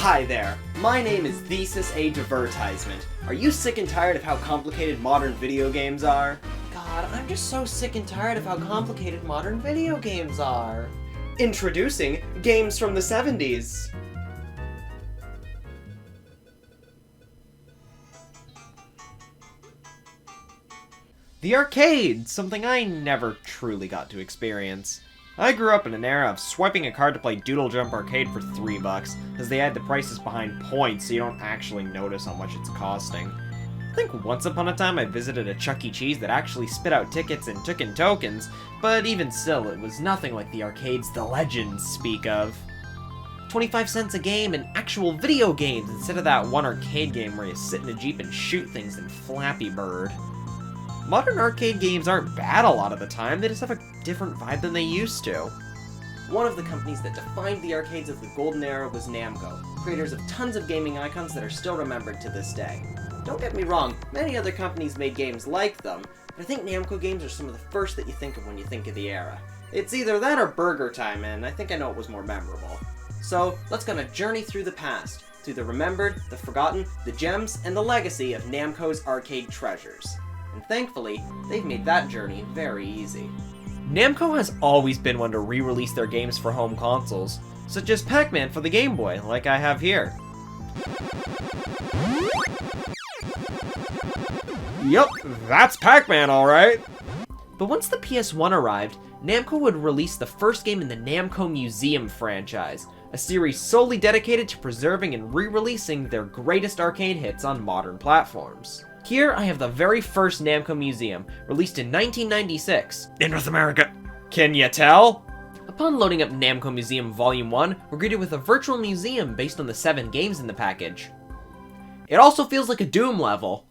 Hi there, my name is Thesis A Divertisement. Are you sick and tired of how complicated modern video games are? God, I'm just so sick and tired of how complicated modern video games are. Introducing games from the 70s. The arcade, something I never truly got to experience. I grew up in an era of swiping a card to play Doodle Jump Arcade for $3, as they had the prices behind points so you don't actually notice how much it's costing. I think once upon a time I visited a Chuck E. Cheese that actually spit out tickets and took in tokens, but even still, it was nothing like the arcades the legends speak of. 25 cents a game in actual video games instead of that one arcade game where you sit in a Jeep and shoot things in Flappy Bird. Modern arcade games aren't bad a lot of the time, they just have a different vibe than they used to. One of the companies that defined the arcades of the golden era was Namco, creators of tons of gaming icons that are still remembered to this day. Don't get me wrong, many other companies made games like them, but I think Namco games are some of the first that you think of when you think of the era. It's either that or Burger Time, and I think I know it was more memorable. So, let's go on a journey through the past, through the remembered, the forgotten, the gems, and the legacy of Namco's arcade treasures. And thankfully, they've made that journey very easy. Namco has always been one to re-release their games for home consoles, such as Pac-Man for the Game Boy, like I have here. Yup, that's Pac-Man alright! But once the PS1 arrived, Namco would release the first game in the Namco Museum franchise, a series solely dedicated to preserving and re-releasing their greatest arcade hits on modern platforms. Here, I have the very first Namco Museum, released in 1996. In North America. Can you tell? Upon loading up Namco Museum Volume 1, we're greeted with a virtual museum based on the 7 games in the package. It also feels like a Doom level.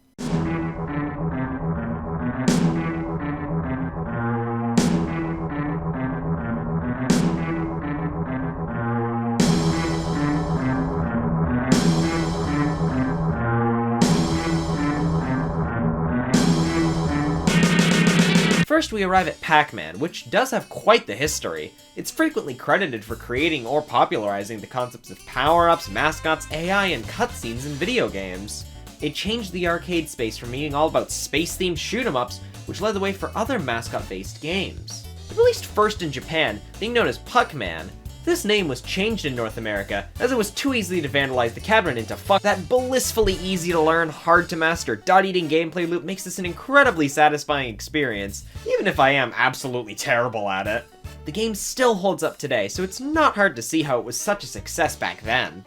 First, we arrive at Pac-Man, which does have quite the history. It's frequently credited for creating or popularizing the concepts of power-ups, mascots, AI, and cutscenes in video games. It changed the arcade space from being all about space-themed shoot-'em-ups, which led the way for other mascot-based games. It released first in Japan, being known as Puck-Man. This name was changed in North America, as it was too easy to vandalize the cabinet into fuck. That blissfully easy to learn, hard to master, dot-eating gameplay loop makes this an incredibly satisfying experience, even if I am absolutely terrible at it. The game still holds up today, so it's not hard to see how it was such a success back then.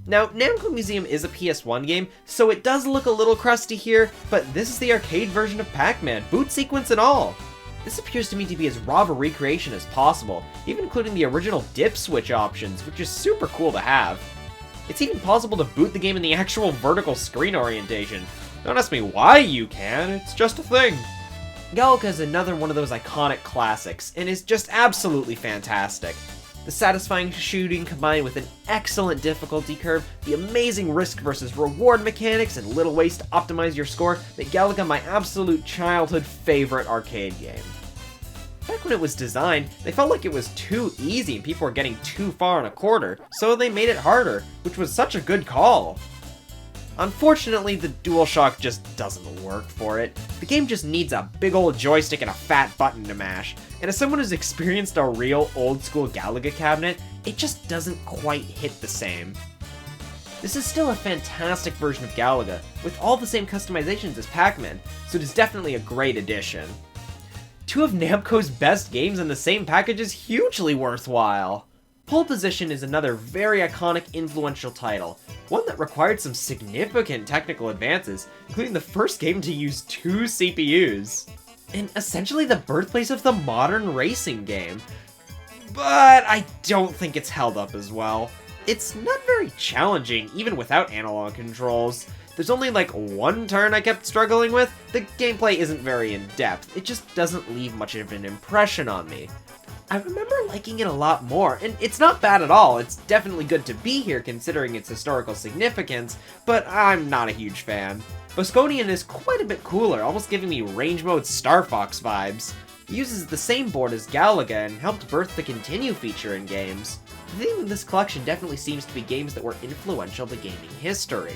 Now, Namco Museum is a PS1 game, so it does look a little crusty here, but this is the arcade version of Pac-Man, boot sequence and all. This appears to me to be as raw of a recreation as possible, even including the original dip switch options, which is super cool to have. It's even possible to boot the game in the actual vertical screen orientation. Don't ask me why you can, it's just a thing. Galaga is another one of those iconic classics, and is just absolutely fantastic. The satisfying shooting combined with an excellent difficulty curve, the amazing risk versus reward mechanics, and little ways to optimize your score make Galaga my absolute childhood favorite arcade game. Back when it was designed, they felt like it was too easy and people were getting too far in a quarter, so they made it harder, which was such a good call. Unfortunately, the DualShock just doesn't work for it. The game just needs a big old joystick and a fat button to mash, and as someone who's experienced a real old-school Galaga cabinet, it just doesn't quite hit the same. This is still a fantastic version of Galaga, with all the same customizations as Pac-Man, so it is definitely a great addition. 2 of Namco's best games in the same package is hugely worthwhile. Pole Position is another very iconic, influential title, one that required some significant technical advances, including the first game to use 2 CPUs, and essentially the birthplace of the modern racing game. But I don't think it's held up as well. It's not very challenging, even without analog controls. There's only like one turn I kept struggling with. The gameplay isn't very in-depth, it just doesn't leave much of an impression on me. I remember liking it a lot more, and it's not bad at all. It's definitely good to be here considering its historical significance, but I'm not a huge fan. Bosconian is quite a bit cooler, almost giving me range mode Star Fox vibes. It uses the same board as Galaga and helped birth the Continue feature in games. The theme of this collection definitely seems to be games that were influential to gaming history.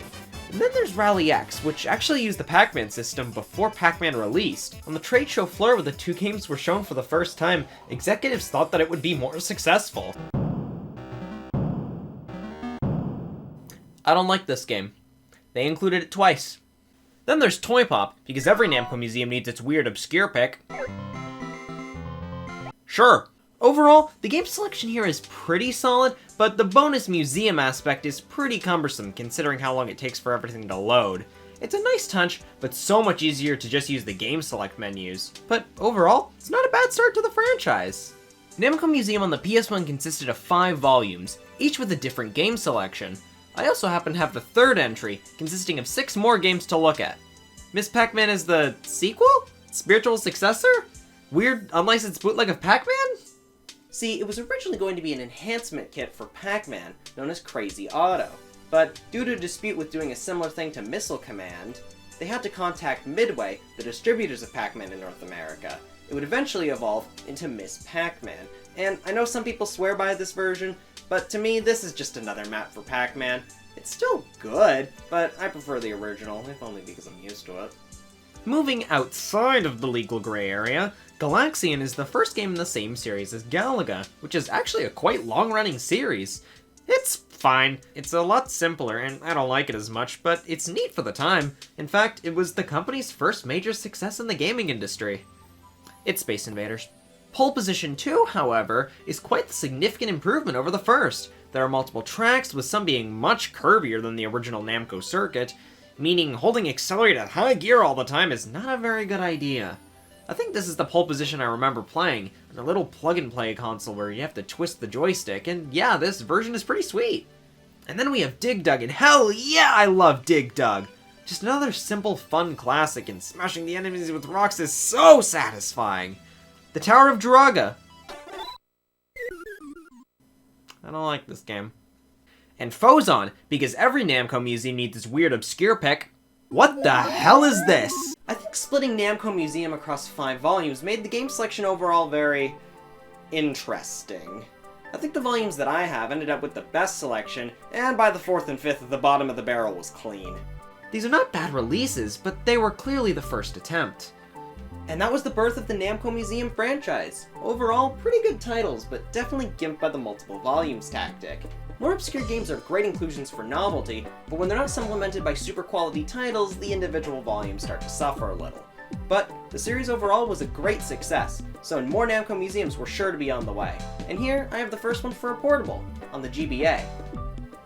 And then there's Rally X, which actually used the Pac-Man system before Pac-Man released. On the trade show floor where the two games were shown for the first time, executives thought that it would be more successful. I don't like this game. They included it twice. Then there's Toy Pop, because every Namco museum needs its weird obscure pick. Sure. Overall, the game selection here is pretty solid, but the bonus museum aspect is pretty cumbersome considering how long it takes for everything to load. It's a nice touch, but so much easier to just use the game select menus. But overall, it's not a bad start to the franchise. Namco Museum on the PS1 consisted of 5 volumes, each with a different game selection. I also happen to have the third entry, consisting of 6 more games to look at. Miss Pac-Man is the sequel? Spiritual successor? Weird unlicensed bootleg of Pac-Man? See, it was originally going to be an enhancement kit for Pac-Man, known as Crazy Auto. But due to a dispute with doing a similar thing to Missile Command, they had to contact Midway, the distributors of Pac-Man in North America. It would eventually evolve into Miss Pac-Man. And I know some people swear by this version, but to me, this is just another map for Pac-Man. It's still good, but I prefer the original, if only because I'm used to it. Moving outside of the legal gray area, Galaxian is the first game in the same series as Galaga, which is actually a quite long-running series. It's fine. It's a lot simpler, and I don't like it as much, but it's neat for the time. In fact, it was the company's first major success in the gaming industry. It's Space Invaders. Pole Position 2, however, is quite the significant improvement over the first. There are multiple tracks, with some being much curvier than the original Namco circuit, meaning holding accelerate at high gear all the time is not a very good idea. I think this is the pole position I remember playing, on a little plug-and-play console where you have to twist the joystick, and yeah, this version is pretty sweet. And then we have Dig Dug, and hell yeah, I love Dig Dug! Just another simple, fun classic, and smashing the enemies with rocks is so satisfying! The Tower of Galaga. I don't like this game. And Phozon, because every Namco museum needs this weird obscure pick. What the hell is this? I think splitting Namco Museum across 5 volumes made the game selection overall very interesting. I think the volumes that I have ended up with the best selection, and by the 4th and 5th, the bottom of the barrel was clean. These are not bad releases, but they were clearly the first attempt. And that was the birth of the Namco Museum franchise. Overall, pretty good titles, but definitely gimped by the multiple volumes tactic. More obscure games are great inclusions for novelty, but when they're not supplemented by super quality titles, the individual volumes start to suffer a little. But the series overall was a great success, so more Namco museums were sure to be on the way. And here, I have the first one for a portable, on the GBA.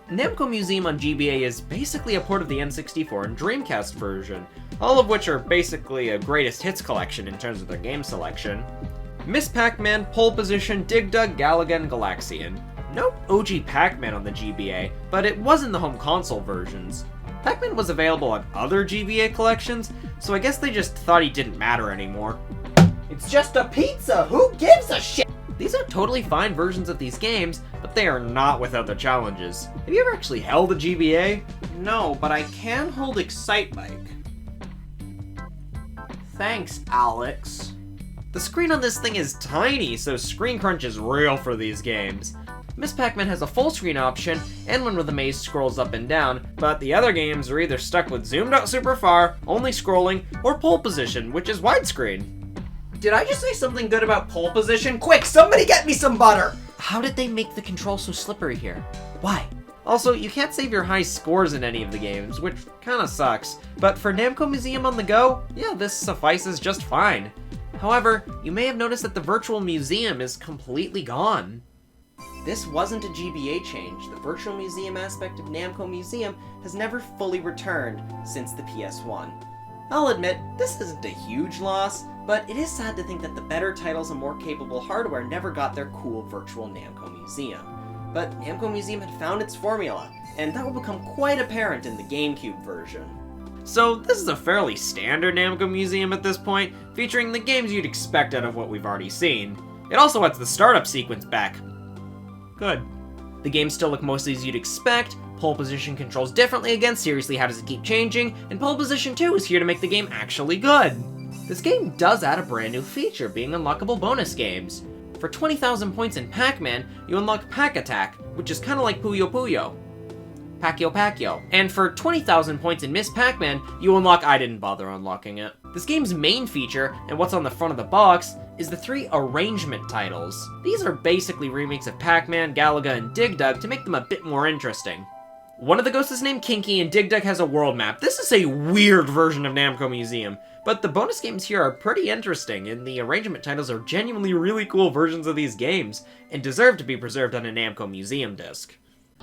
Namco Museum on GBA is basically a port of the N64 and Dreamcast version, all of which are basically a greatest hits collection in terms of their game selection. Miss Pac-Man, Pole Position, Dig Dug, Galaga, and Galaxian. No OG Pac-Man on the GBA, but it was in the home console versions. Pac-Man was available on other GBA collections, so I guess they just thought he didn't matter anymore. It's just a pizza! Who gives a shit? These are totally fine versions of these games, but they are not without their challenges. Have you ever actually held a GBA? No, but I can hold Excitebike. Thanks, Alex. The screen on this thing is tiny, so screen crunch is real for these games. Miss Pac-Man has a full screen option, and one where the maze scrolls up and down, but the other games are either stuck with zoomed out super far, only scrolling, or pole position, which is widescreen. Did I just say something good about pole position? Quick, somebody get me some butter! How did they make the control so slippery here? Why? Also, you can't save your high scores in any of the games, which kinda sucks. But for Namco Museum on the go, yeah, this suffices just fine. However, you may have noticed that the virtual museum is completely gone. This wasn't a GBA change. The virtual museum aspect of Namco Museum has never fully returned since the PS1. I'll admit, this isn't a huge loss, but it is sad to think that the better titles and more capable hardware never got their cool virtual Namco Museum. But Namco Museum had found its formula, and that will become quite apparent in the GameCube version. So this is a fairly standard Namco Museum at this point, featuring the games you'd expect out of what we've already seen. It also has the startup sequence back. Good. The games still look mostly as you'd expect, pole position controls differently again, seriously how does it keep changing, and pole position 2 is here to make the game actually good. This game does add a brand new feature, being unlockable bonus games. For 20,000 points in Pac-Man, you unlock Pac-Attack, which is kinda like Puyo Puyo. Pacquiao. And for 20,000 points in Miss Pac-Man, you unlock I didn't bother unlocking it. This game's main feature, and what's on the front of the box, is the 3 arrangement titles. These are basically remakes of Pac-Man, Galaga, and Dig Dug to make them a bit more interesting. One of the ghosts is named Kinky, and Dig Dug has a world map. This is a weird version of Namco Museum, but the bonus games here are pretty interesting, and the arrangement titles are genuinely really cool versions of these games, and deserve to be preserved on a Namco Museum disc.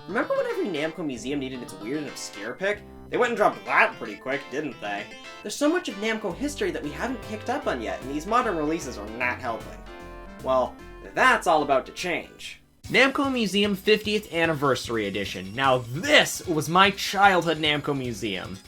Remember when every Namco museum needed its weird and obscure pick? They went and dropped that pretty quick, didn't they? There's so much of Namco history that we haven't picked up on yet, and these modern releases are not helping. Well, that's all about to change. Namco Museum 50th Anniversary Edition. Now this was my childhood Namco Museum.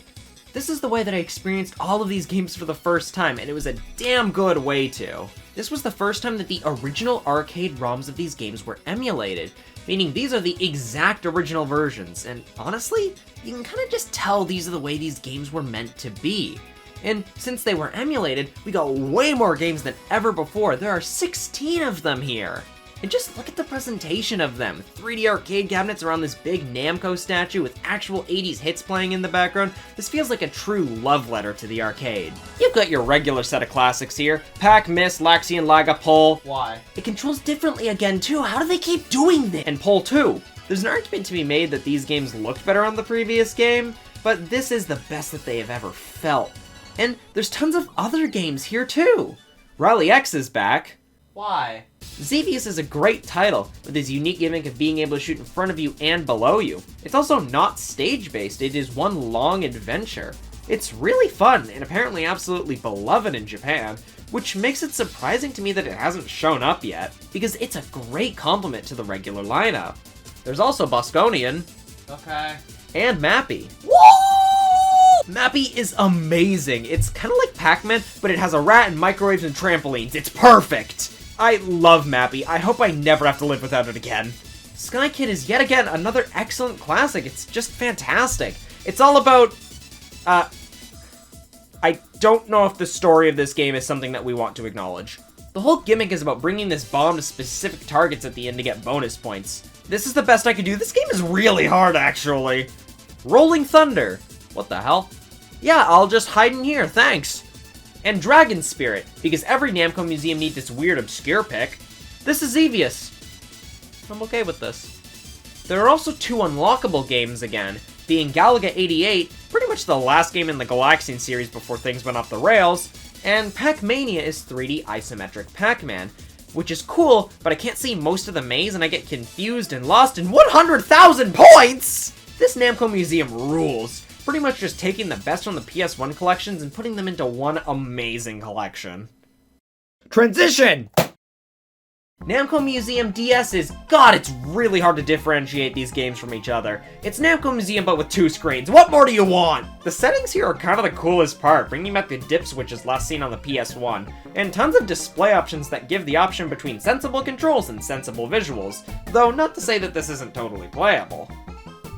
This is the way that I experienced all of these games for the first time, and it was a damn good way to. This was the first time that the original arcade ROMs of these games were emulated, meaning these are the exact original versions, and honestly, you can kind of just tell these are the way these games were meant to be. And since they were emulated, we got way more games than ever before. There are 16 of them here. And just look at the presentation of them. 3D arcade cabinets around this big Namco statue with actual 80s hits playing in the background. This feels like a true love letter to the arcade. You've got your regular set of classics here. Pac, Miss, Galaxian, Laga, Pole. Why? It controls differently again too. How do they keep doing this? And Pole 2. There's an argument to be made that these games looked better on the previous game, but this is the best that they have ever felt. And there's tons of other games here too. Rally X is back. Why? Xevious is a great title, with his unique gimmick of being able to shoot in front of you and below you. It's also not stage-based, it is one long adventure. It's really fun, and apparently absolutely beloved in Japan, which makes it surprising to me that it hasn't shown up yet, because it's a great complement to the regular lineup. There's also Bosconian. Okay. And Mappy. Woo! Mappy is amazing. It's kind of like Pac-Man, but it has a rat and microwaves and trampolines. It's perfect! I love Mappy. I hope I never have to live without it again. Sky Kid is yet again another excellent classic. It's just fantastic. It's all about... I don't know if the story of this game is something that we want to acknowledge. The whole gimmick is about bringing this bomb to specific targets at the end to get bonus points. This is the best I could do. This game is really hard, actually. Rolling Thunder. What the hell? Yeah, I'll just hide in here, thanks. And Dragon Spirit, because every Namco Museum needs its weird obscure pick. This is Xevious. I'm okay with this. There are also 2 unlockable games again, being Galaga 88, pretty much the last game in the Galaxian series before things went off the rails, and Pac-Mania is 3D isometric Pac-Man, which is cool, but I can't see most of the maze and I get confused and lost in 100,000 points! This Namco Museum rules. Pretty much just taking the best from the PS1 collections and putting them into one amazing collection. Transition! Namco Museum DS is... God, it's really hard to differentiate these games from each other. It's Namco Museum but with 2 screens. What more do you want? The settings here are kind of the coolest part, bringing back the dip switches last seen on the PS1, and tons of display options that give the option between sensible controls and sensible visuals, though not to say that this isn't totally playable.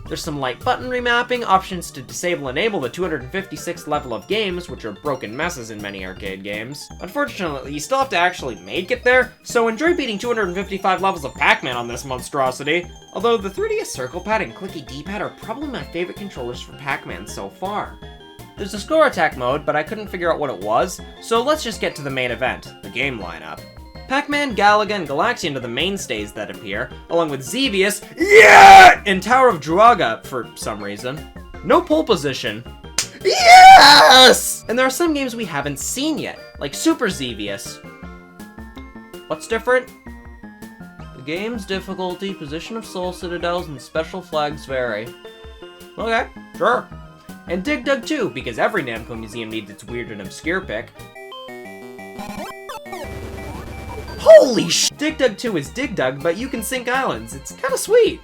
There's some light button remapping, options to disable and enable the 256th level of games, which are broken messes in many arcade games. Unfortunately, you still have to actually make it there, so enjoy beating 255 levels of Pac-Man on this monstrosity. Although the 3DS circle pad and clicky D-pad are probably my favorite controllers for Pac-Man so far. There's a score attack mode, but I couldn't figure out what it was, so let's just get to the main event, the game lineup. Pac-Man, Galaga, and Galaxian are the mainstays that appear, along with Xevious, yeah, and Tower of Druaga, for some reason. No pole position. Yes! And there are some games we haven't seen yet, like Super Xevious. What's different? The game's difficulty, position of soul citadels, and special flags vary. Okay, sure. And Dig Dug 2, because every Namco Museum needs its weird and obscure pick. Holy sh! Dig Dug 2 is Dig Dug, but you can sink islands. It's kinda sweet.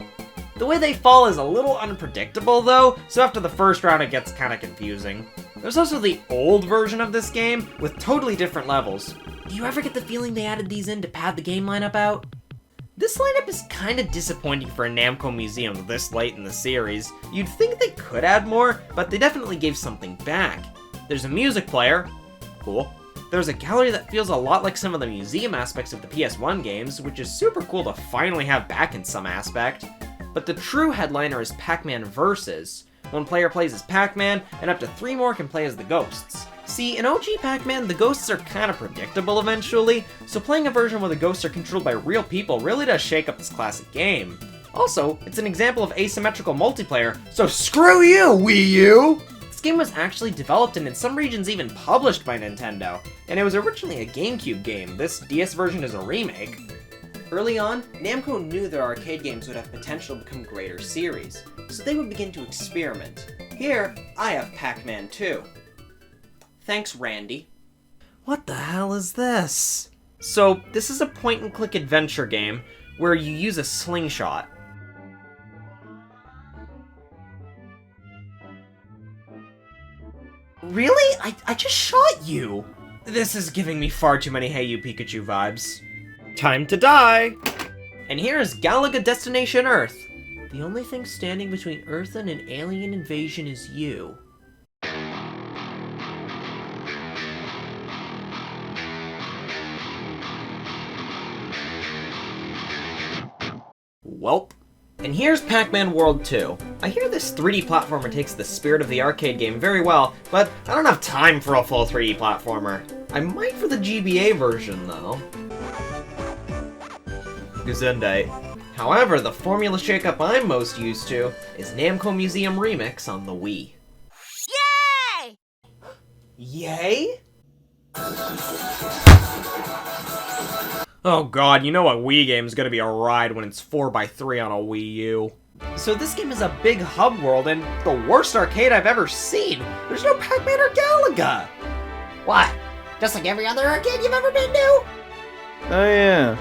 The way they fall is a little unpredictable though, so after the first round it gets kinda confusing. There's also the old version of this game, with totally different levels. Do you ever get the feeling they added these in to pad the game lineup out? This lineup is kinda disappointing for a Namco Museum this late in the series. You'd think they could add more, but they definitely gave something back. There's a music player, cool. There's a gallery that feels a lot like some of the museum aspects of the PS1 games, which is super cool to finally have back in some aspect. But the true headliner is Pac-Man Versus. One player plays as Pac-Man, and up to 3 more can play as the ghosts. See, in OG Pac-Man, the ghosts are kinda predictable eventually, so playing a version where the ghosts are controlled by real people really does shake up this classic game. Also, it's an example of asymmetrical multiplayer, so screw you, Wii U! This game was actually developed and in some regions even published by Nintendo, and it was originally a GameCube game. This DS version is a remake. Early on, Namco knew their arcade games would have potential to become greater series, so they would begin to experiment. Here, I have Pac-Man 2. Thanks, Randy. What the hell is this? So, this is a point-and-click adventure game where you use a slingshot. Really? I just shot you! This is giving me far too many Hey You Pikachu vibes. Time to die! And here's Galaga Destination Earth. The only thing standing between Earth and an alien invasion is you. Welp. And here's Pac-Man World 2. I hear this 3D platformer takes the spirit of the arcade game very well, but I don't have time for a full 3D platformer. I might for the GBA version, though. Gesundheit. However, the formula shakeup I'm most used to is Namco Museum Remix on the Wii. Yay! Yay? Oh god, you know a Wii game is gonna be a ride when it's 4x3 on a Wii U. So this game is a big hub world and the worst arcade I've ever seen. There's no Pac-Man or Galaga. What? Just like every other arcade you've ever been to? Oh yeah.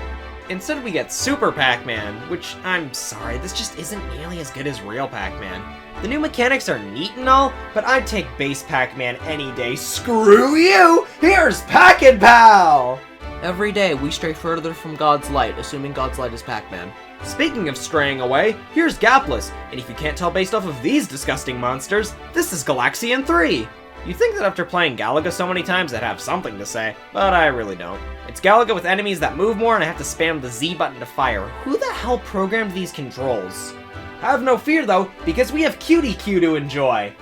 Instead we get Super Pac-Man, which, I'm sorry, this just isn't nearly as good as real Pac-Man. The new mechanics are neat and all, but I'd take base Pac-Man any day. Screw you! Here's Pac-and-Pal! Every day, we stray further from God's light, assuming God's light is Pac-Man. Speaking of straying away, here's Gapless, and if you can't tell based off of these disgusting monsters, this is Galaxian 3! You'd think that after playing Galaga so many times I'd have something to say, but I really don't. It's Galaga with enemies that move more and I have to spam the Z button to fire. Who the hell programmed these controls? Have no fear though, because we have Cutie Q to enjoy!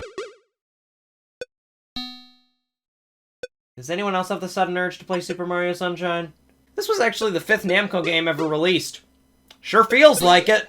Does anyone else have the sudden urge to play Super Mario Sunshine? This was actually the 5th Namco game ever released. Sure feels like it!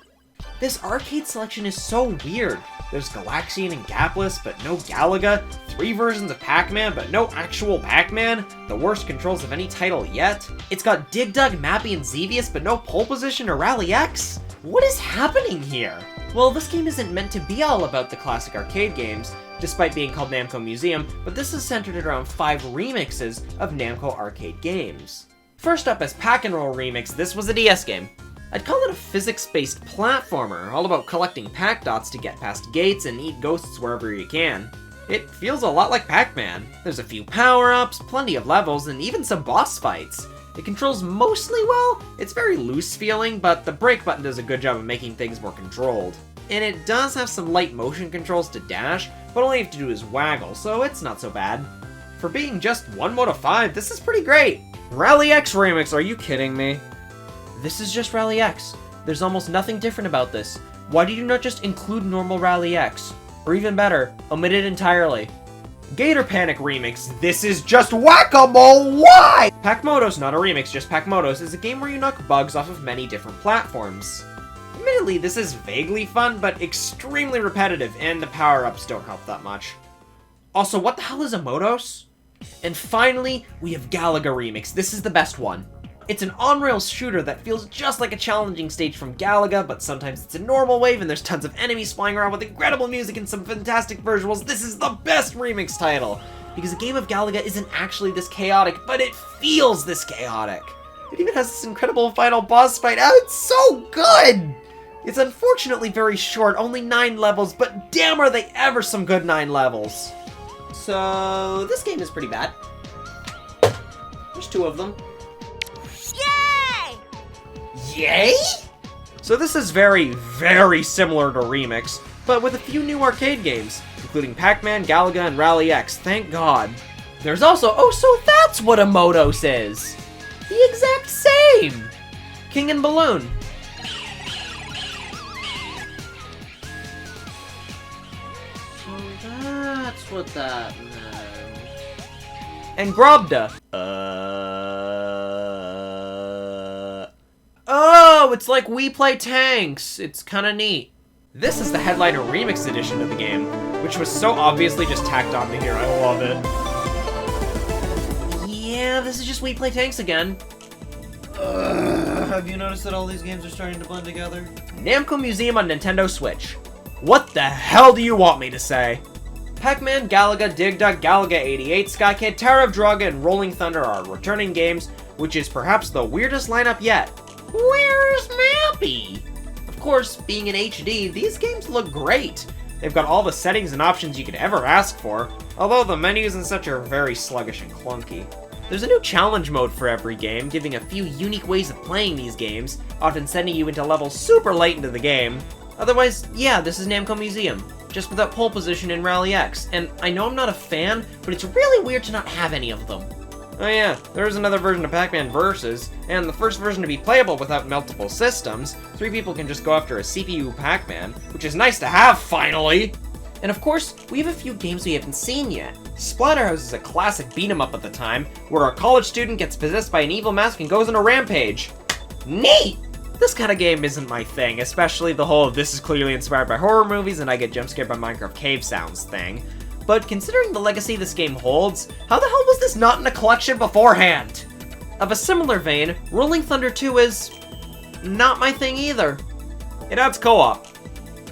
This arcade selection is so weird. There's Galaxian and Gapless, but no Galaga, 3 versions of Pac-Man, but no actual Pac-Man, the worst controls of any title yet. It's got Dig Dug, Mappy, and Xevious, but no Pole Position or Rally X? What is happening here? Well, this game isn't meant to be all about the classic arcade games, despite being called Namco Museum, but this is centered around 5 remixes of Namco arcade games. First up as Pac-and-Roll Remix, this was a DS game. I'd call it a physics-based platformer, all about collecting Pac dots to get past gates and eat ghosts wherever you can. It feels a lot like Pac-Man. There's a few power-ups, plenty of levels, and even some boss fights. It controls mostly well, it's very loose feeling, but the brake button does a good job of making things more controlled. And it does have some light motion controls to dash, but all you have to do is waggle, so it's not so bad. For being just 1 mode of 5, this is pretty great! Rally X Remix, are you kidding me? This is just Rally X. There's almost nothing different about this. Why did you not just include normal Rally X? Or even better, omit it entirely. Gator Panic Remix, this is just whack-a-mole, why? Pac-Motos, not a remix, just Pac-Motos, is a game where you knock bugs off of many different platforms. Admittedly, this is vaguely fun, but extremely repetitive, and the power-ups don't help that much. Also, what the hell is a Motos? And finally, we have Galaga Remix, this is the best one. It's an on-rails shooter that feels just like a challenging stage from Galaga, but sometimes it's a normal wave and there's tons of enemies flying around with incredible music and some fantastic visuals. This is the best remix title! Because a game of Galaga isn't actually this chaotic, but it feels this chaotic! It even has this incredible final boss fight. Oh, it's so good! It's unfortunately very short, only 9 levels, but damn are they ever some good 9 levels! So, this game is pretty bad. There's 2 of them. Yay? So this is very, very similar to Remix, but with a few new arcade games, including Pac-Man, Galaga, and Rally X, thank God. There's also, oh, so that's what a Motos is! The exact same! King and Balloon. So that's what that meant. And Grobda. Oh, it's like We Play Tanks. It's kinda neat. This is the Headliner Remix edition of the game, which was so obviously just tacked onto here. I love it. Yeah, this is just We Play Tanks again. Have you noticed that all these games are starting to blend together? Namco Museum on Nintendo Switch. What the hell do you want me to say? Pac-Man, Galaga, Dig Dug, Galaga 88, Skycade, Tower of Draga, and Rolling Thunder are returning games, which is perhaps the weirdest lineup yet. Where's Mappy? Of course, being in HD, these games look great. They've got all the settings and options you could ever ask for, although the menus and such are very sluggish and clunky. There's a new challenge mode for every game, giving a few unique ways of playing these games, often sending you into levels super late into the game. Otherwise, yeah, this is Namco Museum, just without pole position in Rally X, and I know I'm not a fan, but it's really weird to not have any of them. Oh yeah, there is another version of Pac-Man Versus, and the first version to be playable without multiple systems. 3 people can just go after a CPU Pac-Man, which is nice to have, finally! And of course, we have a few games we haven't seen yet. Splatterhouse is a classic beat-em-up at the time, where a college student gets possessed by an evil mask and goes on a rampage. Neat! This kind of game isn't my thing, especially the whole "this is clearly inspired by horror movies and I get jump scared by Minecraft cave sounds" thing. But considering the legacy this game holds, how the hell was this not in a collection beforehand? Of a similar vein, Rolling Thunder 2 is not my thing either. It adds co-op.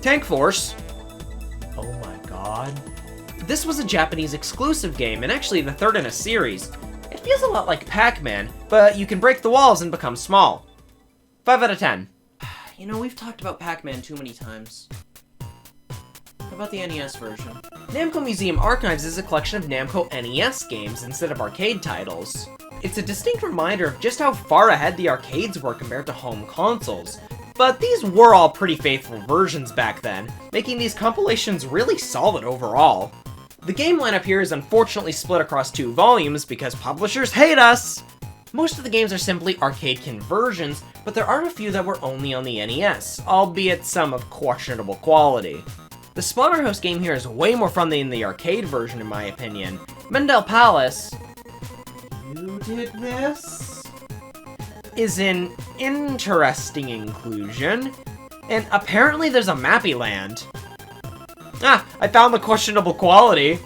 Tank Force. Oh my god. This was a Japanese exclusive game, and actually the third in a series. It feels a lot like Pac-Man, but you can break the walls and become small. 5 out of 10. You know, we've talked about Pac-Man too many times. How about the NES version? Namco Museum Archives is a collection of Namco NES games instead of arcade titles. It's a distinct reminder of just how far ahead the arcades were compared to home consoles. But these were all pretty faithful versions back then, making these compilations really solid overall. The game lineup here is unfortunately split across 2 volumes because publishers hate us! Most of the games are simply arcade conversions, but there are a few that were only on the NES, albeit some of questionable quality. The Splatterhouse game here is way more fun than the arcade version in my opinion. Mendel Palace... You did this? ...is an interesting inclusion, and apparently there's a Mappy Land. Ah, I found the questionable quality!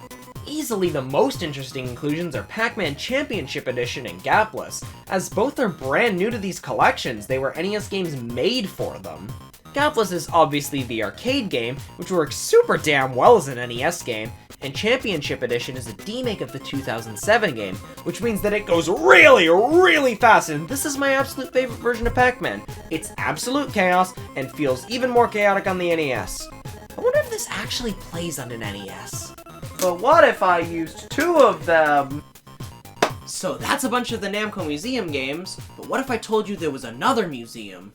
Easily the most interesting inclusions are Pac-Man Championship Edition and Gapless, as both are brand new to these collections. They were NES games made for them. Gapless is obviously the arcade game, which works super damn well as an NES game, and Championship Edition is a remake of the 2007 game, which means that it goes really, really fast, and this is my absolute favorite version of Pac-Man. It's absolute chaos, and feels even more chaotic on the NES. I wonder if this actually plays on an NES. But what if I used 2 of them? So that's a bunch of the Namco Museum games, but what if I told you there was another museum?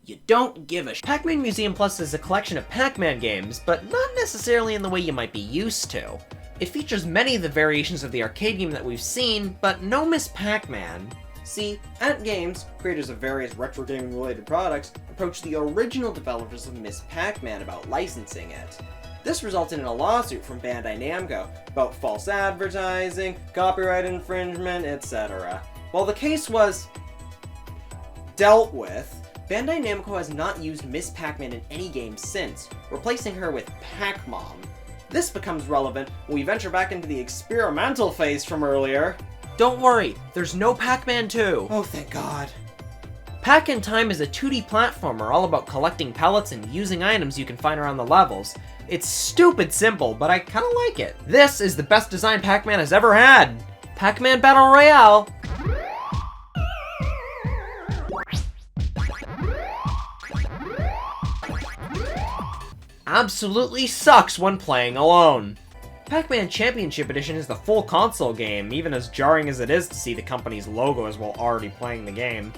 You don't give a Pac-Man Museum Plus is a collection of Pac-Man games, but not necessarily in the way you might be used to. It features many of the variations of the arcade game that we've seen, but no Miss Pac-Man. See, at Games, creators of various retro gaming related products approached the original developers of Miss Pac-Man about licensing it. This resulted in a lawsuit from Bandai Namco about false advertising, copyright infringement, etc. While the case was dealt with, Bandai Namco has not used Miss Pac-Man in any game since, replacing her with Pac-Mom. This becomes relevant when we venture back into the experimental phase from earlier. Don't worry, there's no Pac-Man 2! Oh, thank God. Pac in Time is a 2D platformer all about collecting pellets and using items you can find around the levels. It's stupid simple, but I kinda like it. This is the best design Pac-Man has ever had! Pac-Man Battle Royale! Absolutely sucks when playing alone. Pac-Man Championship Edition is the full console game, even as jarring as it is to see the company's logo as while already playing the game.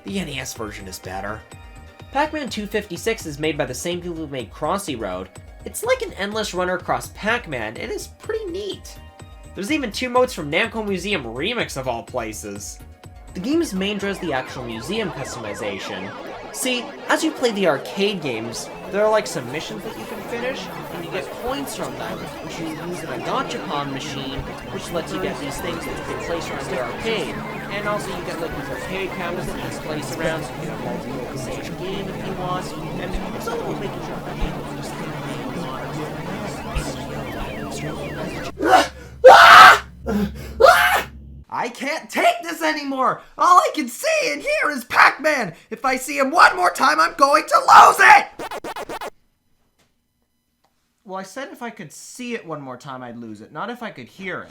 The NES version is better. Pac-Man 256 is made by the same people who made Crossy Road, It's like an endless runner across Pac-Man. It is pretty neat. There's even 2 modes from Namco Museum Remix of all places. The game's main draw is the actual museum customization. See, as you play the arcade games, there are like some missions that you can finish, and you get points from them, which you use in a gachapon machine, which lets you get these things that you can place around the arcade. And also you get like these arcade counters that you can place around, so you can have multiple of the same game if you want, and it's all about making sure that you just I can't take this anymore! All I can see and hear is Pac-Man! If I see him one more time, I'm going to lose it! Well, I said if I could see it one more time, I'd lose it, not if I could hear it.